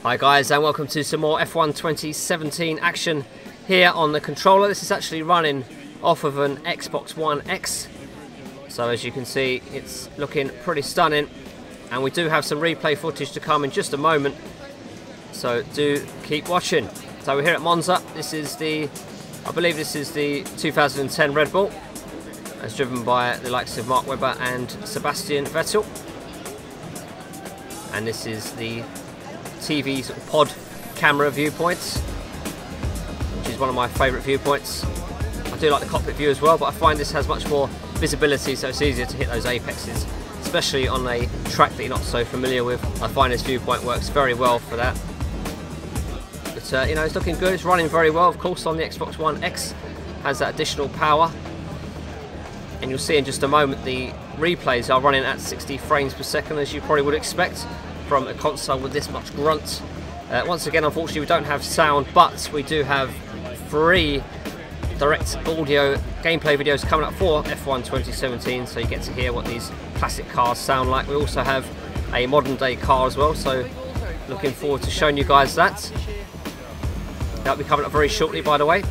Hi guys, and welcome to some more F1 2017 action here on the controller. This is actually running off of an Xbox One X, so as you can see it's looking pretty stunning, and we do have some replay footage to come in just a moment, so do keep watching. So we're here at Monza. This is I believe this is the 2010 Red Bull, as driven by the likes of Mark Webber and Sebastian Vettel, and this is the TV sort of pod camera viewpoints, which is one of my favourite viewpoints. I do like the cockpit view as well, but I find this has much more visibility, so it's easier to hit those apexes, especially on a track that you're not so familiar with. I find this viewpoint works very well for that. But you know, it's looking good, it's running very well. Of course, on the Xbox One X has that additional power, and you'll see in just a moment the replays are running at 60 frames per second, as you probably would expect from a console with this much grunt. Once again, unfortunately, we don't have sound, but we do have 3 direct audio gameplay videos coming up for F1 2017, so you get to hear what these classic cars sound like. We also have a modern day car as well, so looking forward to showing you guys that. That'll be coming up very shortly, by the way.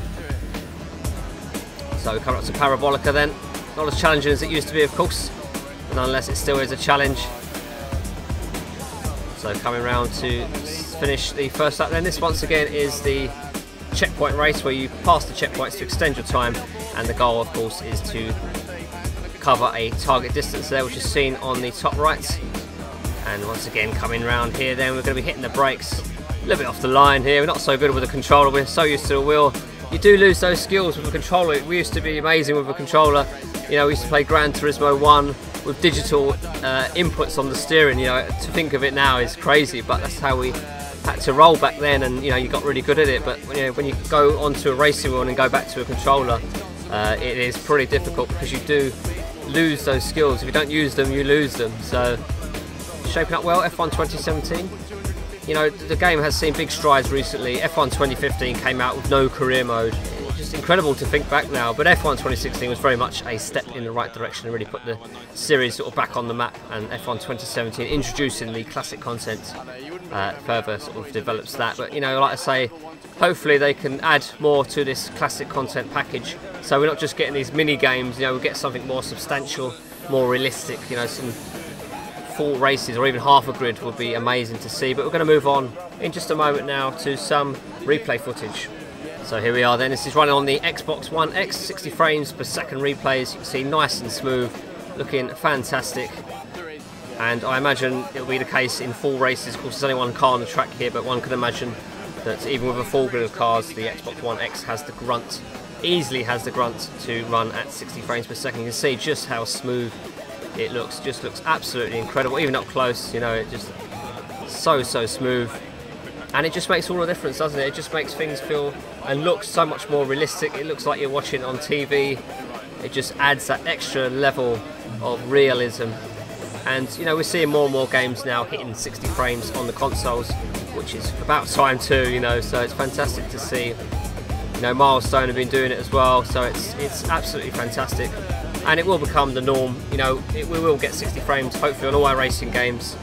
So we're coming up to Parabolica then. Not as challenging as it used to be, of course, but nonetheless it still is a challenge. So coming round to finish the first lap then. This once again is the checkpoint race, where you pass the checkpoints to extend your time, and the goal of course is to cover a target distance there, which is seen on the top right. And once again coming round here then, we're going to be hitting the brakes a little bit off the line here. We're not so good with the controller, we're so used to the wheel. You do lose those skills with a controller. We used to be amazing with a controller. You know, we used to play Gran Turismo 1 with digital inputs on the steering. You know, to think of it now is crazy, but that's how we had to roll back then, and you know, you got really good at it. But you know, when you go onto a racing wheel and go back to a controller, it is pretty difficult, because you do lose those skills. If you don't use them, you lose them. So shaping up well, F1 2017. You know, the game has seen big strides recently. F1 2015 came out with no career mode. It's just incredible to think back now, but F1 2016 was very much a step in the right direction and really put the series sort of back on the map, and F1 2017 introducing the classic content further sort of develops that. But you know, like I say, hopefully they can add more to this classic content package, so we're not just getting these mini games. You know, we get something more substantial, more realistic. You know, some full races or even half a grid would be amazing to see. But we're going to move on in just a moment now to some replay footage. So here we are then. This is running on the Xbox One X, 60 frames per second replays. You can see nice and smooth, looking fantastic. And I imagine it'll be the case in full races. Of course, there's only one car on the track here, but one can imagine that even with a full grid of cars, the Xbox One X has the grunt, easily has the grunt to run at 60 frames per second. You can see just how smooth it looks. Just looks absolutely incredible, even up close. You know, it just so smooth, and it just makes all the difference, doesn't it? It just makes things feel and look so much more realistic. It looks like you're watching on TV. It just adds that extra level of realism. And you know, we're seeing more and more games now hitting 60 frames on the consoles, which is about time too. You know, so it's fantastic to see. You know, Milestone have been doing it as well, so it's absolutely fantastic. And it will become the norm. You know, we will get 60 frames hopefully on all our racing games.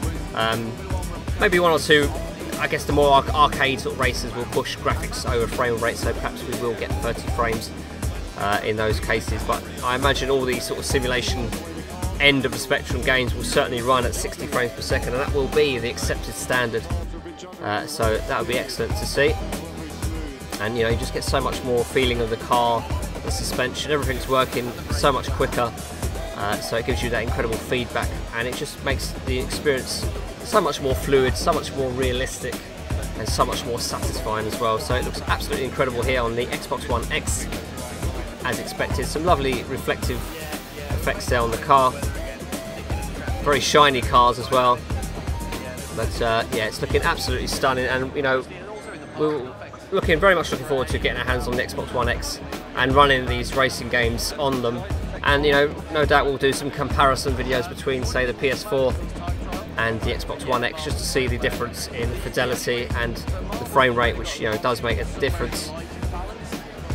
Maybe 1 or 2, I guess the more arcade sort of races will push graphics over frame rate, so perhaps we will get 30 frames in those cases. But I imagine all these sort of simulation end of the spectrum games will certainly run at 60 frames per second, and that will be the accepted standard. So that would be excellent to see. And you know, you just get so much more feeling of the car, the suspension, everything's working so much quicker, so it gives you that incredible feedback, and it just makes the experience so much more fluid, so much more realistic, and so much more satisfying as well. So it looks absolutely incredible here on the Xbox One X, as expected. Some lovely reflective effects there on the car, very shiny cars as well. But yeah, it's looking absolutely stunning, and you know, we're very much looking forward to getting our hands on the Xbox One X and running these racing games on them. And you know, no doubt we'll do some comparison videos between, say, the PS4 and the Xbox One X, just to see the difference in fidelity and the frame rate, which you know does make a difference.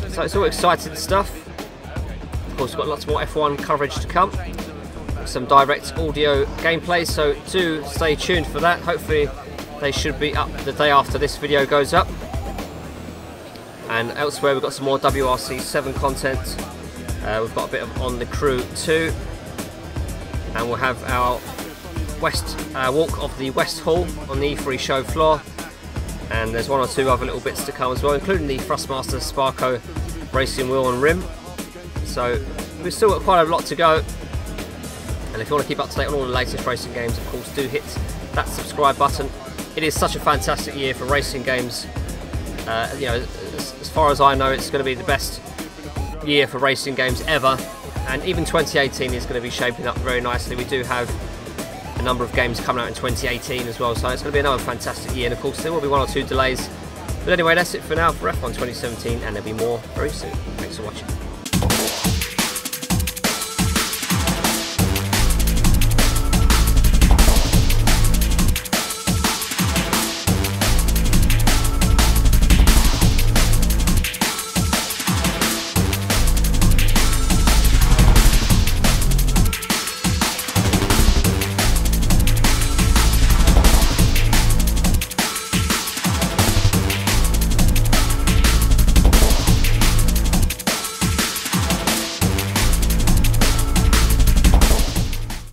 So it's all exciting stuff. Of course, we've got lots more F1 coverage to come, some direct audio gameplay, so do stay tuned for that. Hopefully they should be up the day after this video goes up. And elsewhere we've got some more WRC 7 content. We've got a bit of On the Crew 2, and we'll have our walk of the West Hall on the E3 show floor, and there's one or two other little bits to come as well, including the Thrustmaster Sparco racing wheel and rim. So we've still got quite a lot to go, and if you want to keep up to date on all the latest racing games, of course do hit that subscribe button. It is such a fantastic year for racing games. You know, as far as I know, it's going to be the best year for racing games ever, and even 2018 is going to be shaping up very nicely. We do have a number of games coming out in 2018 as well, so it's going to be another fantastic year, and of course there will be one or two delays. But anyway, that's it for now for F1 2017, and there'll be more very soon. Thanks for watching.